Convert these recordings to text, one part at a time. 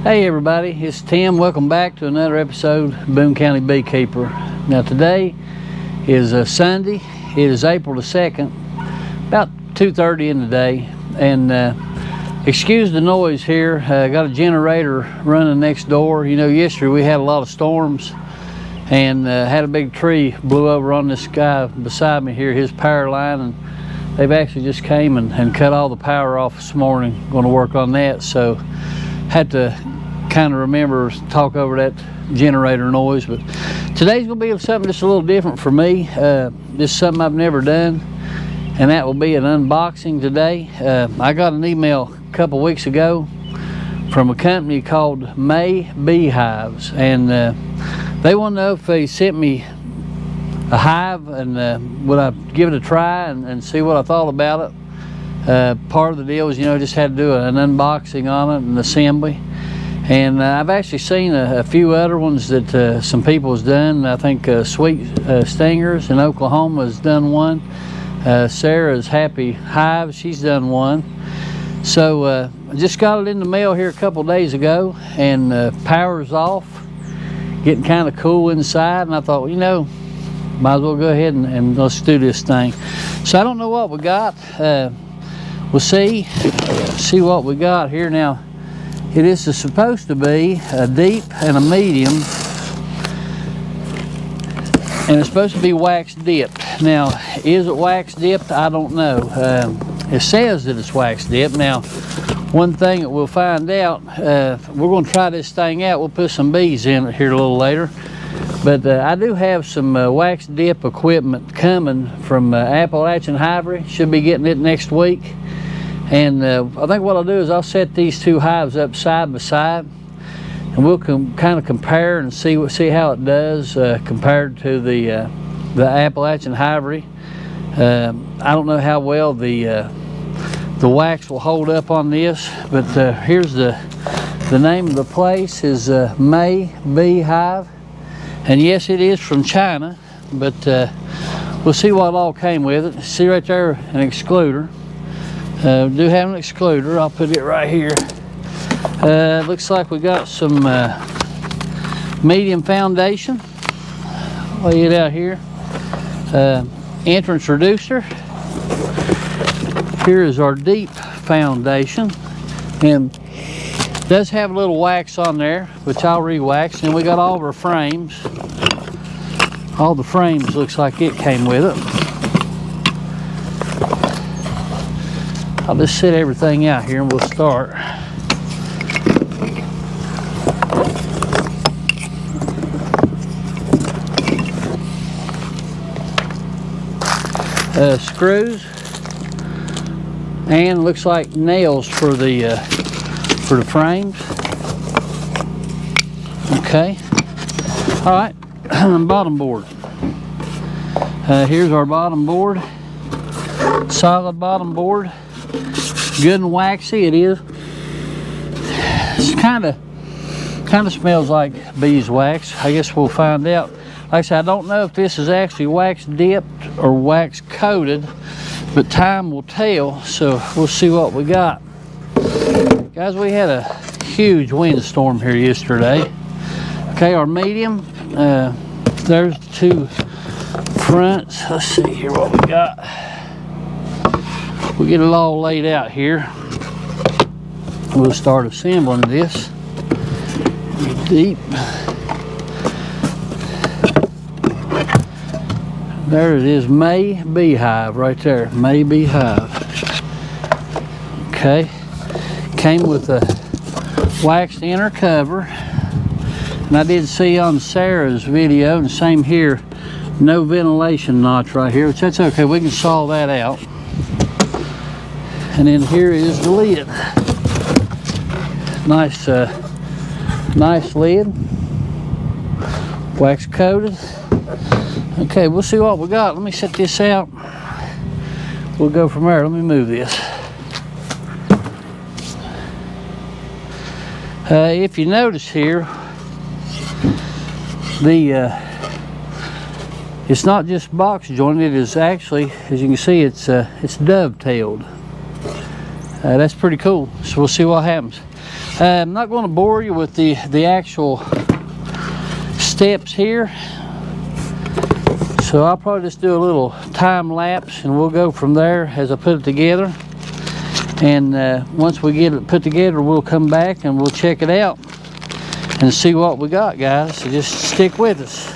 Hey everybody, it's Tim. Welcome back to another episode of Boone County Beekeeper. Now today is Sunday. It is April the 2nd, about 2:30 in the day. And excuse the noise here. I got a generator running next door. You know, yesterday we had a lot of storms and had a big tree blew over on this guy beside me here, his power line, and they've actually just came and cut all the power off this morning. Going to work on that, so had to kind of remember to talk over that generator noise. But today's gonna be something just a little different for me. This is something I've never done, and that will be an unboxing today. I got an email a couple weeks ago from a company called Maybee Hives, and they want to know if they sent me a hive and would I give it a try and see what I thought about it. Part of the deal is, you know, just had to do an unboxing on it and assembly. And I've actually seen a few other ones that some people has done. I think Sweet Stingers in Oklahoma has done one. Sarah's Happy Hives, she's done one. So I just got it in the mail here a couple days ago, and power's off, getting kind of cool inside, and I thought, well, you know, might as well go ahead and let's do this thing. So I don't know what we got. We'll see what we got here. Now, it is supposed to be a deep and a medium, and it's supposed to be wax dipped. Now, is it wax dipped? I don't know. It says that it's wax dipped. Now, one thing that we'll find out, we're going to try this thing out. We'll put some bees in it here a little later. But I do have some wax dip equipment coming from Appalachian Hivery. Should be getting it next week. And I think what I'll do is I'll set these two hives up side by side, and we'll kind of compare and see how it does compared to the Appalachian Hivery. I don't know how well the wax will hold up on this, but here's the name of the place is Maybee Hive, and yes, it is from China, but we'll see what all came with it. See right there, an excluder. Do have an excluder. I'll put it right here. Looks like we got some medium foundation. Lay it out here. Entrance reducer. Here is our deep foundation, and it does have a little wax on there, which I'll re-wax. And we got all of our frames. All the frames looks like it came with it. I'll just set everything out here and we'll start. Screws, and looks like nails for the frames. Okay. All right. Bottom board. Here's our bottom board. Solid bottom board. Good and waxy it is. It's kind of smells like beeswax. I guess we'll find out. Like I said, I don't know if this is actually wax dipped or wax coated, but time will tell. So we'll see what we got. Guys, we had a huge windstorm here yesterday. Okay, our medium. There's the two fronts. Let's see here what we got. We'll get it all laid out here. We'll start assembling this. Deep. There it is, Maybee Hive right there. Maybee Hive. Okay. Came with a waxed inner cover. And I did see on Sarah's video, and same here, no ventilation notch right here, which that's okay. We can solve that out. And then here is the lid. Nice, nice lid. Wax coated. Okay, we'll see what we got. Let me set this out. We'll go from there. Let me move this. If you notice here, it's not just box jointed. It is actually, as you can see, it's dovetailed. That's pretty cool. So we'll see what happens. I'm not going to bore you with the actual steps here, so I'll probably just do a little time lapse and we'll go from there as I put it together. And once we get it put together, we'll come back and we'll check it out and see what we got, guys. So just stick with us.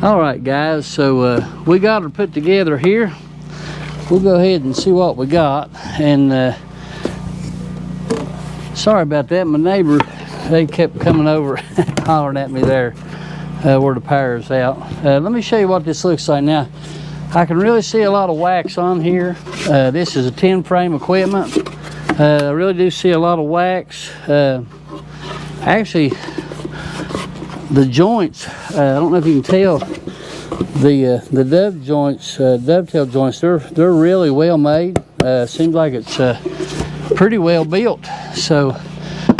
All right, guys, so we got her put together here. We'll go ahead and see what we got. And sorry about that, my neighbor, they kept coming over hollering at me there. where the power is out. Let me show you what this looks like now. I can really see a lot of wax on here. This is a 10 frame equipment. I really do see a lot of wax. Actually, the joints, I don't know if you can tell, the dovetail joints, they're really well made. Seems like it's pretty well built. So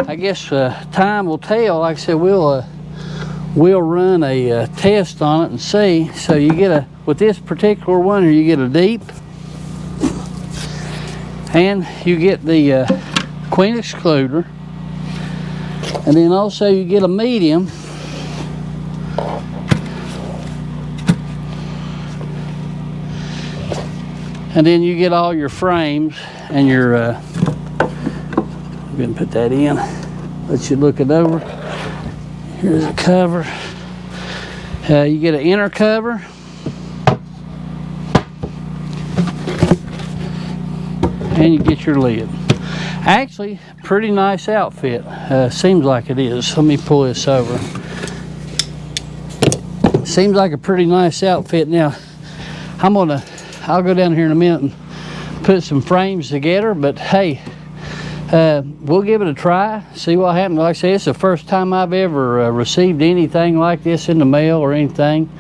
I guess time will tell. Like I said, we'll run a test on it and see. So you get with this particular one here, you get a deep, and you get the queen excluder, and then also you get a medium, and then you get all your frames and your go ahead and put that in, let you look it over. Here's a cover. You get an inner cover, and you get your lid. Actually, pretty nice outfit. Seems like it is. Let me pull this over. Seems like a pretty nice outfit. Now, I'll go down here in a minute and put some frames together, but hey, we'll give it a try, see what happens. Like I say, it's the first time I've ever received anything like this in the mail or anything,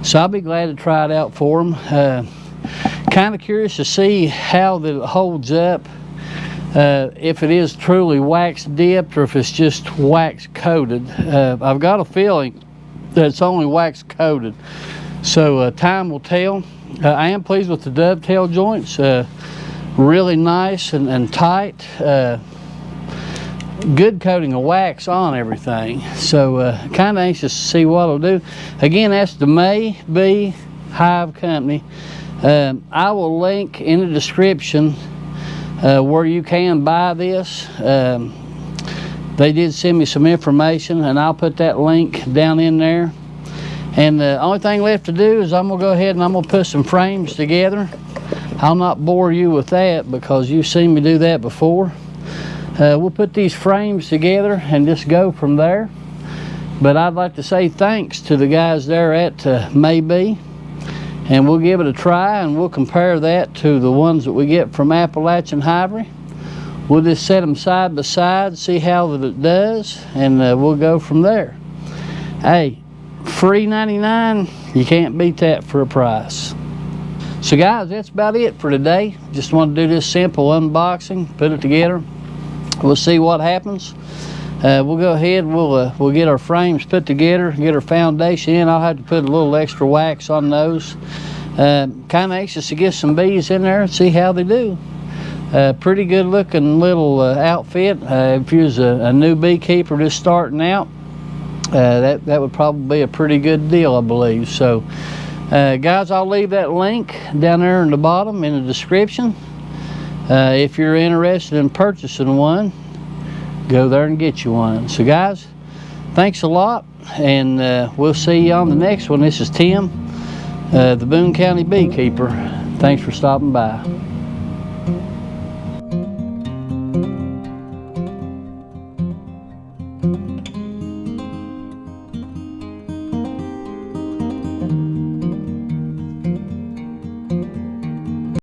so I'll be glad to try it out for them. Kind of curious to see how that it holds up, if it is truly wax dipped or if it's just wax coated. I've got a feeling that it's only wax coated, so time will tell. I am pleased with the dovetail joints. Really nice and tight. Good coating of wax on everything. So kind of anxious to see what it'll do. Again, that's the Maybee Hive Company. I will link in the description where you can buy this. They did send me some information, and I'll put that link down in there. And the only thing left to do is I'm gonna go ahead and I'm gonna put some frames together. I'll not bore you with that because you've seen me do that before. We'll put these frames together and just go from there. But I'd like to say thanks to the guys there at Maybee, and we'll give it a try, and we'll compare that to the ones that we get from Appalachian Hivery. We'll just set them side by side, see how that it does, and we'll go from there. Hey, free 99, you can't beat that for a price. So guys, that's about it for today. Just wanted to do this simple unboxing, put it together. We'll see what happens. We'll go ahead, we'll get our frames put together, get our foundation in. I'll have to put a little extra wax on those. Kind of anxious to get some bees in there and see how they do. Pretty good looking little outfit. If you was a new beekeeper just starting out, that would probably be a pretty good deal, I believe. So guys, I'll leave that link down there in the bottom in the description. If you're interested in purchasing one, go there and get you one. So guys, thanks a lot, and we'll see you on the next one. This is Tim, the Boone County Beekeeper. Thanks for stopping by.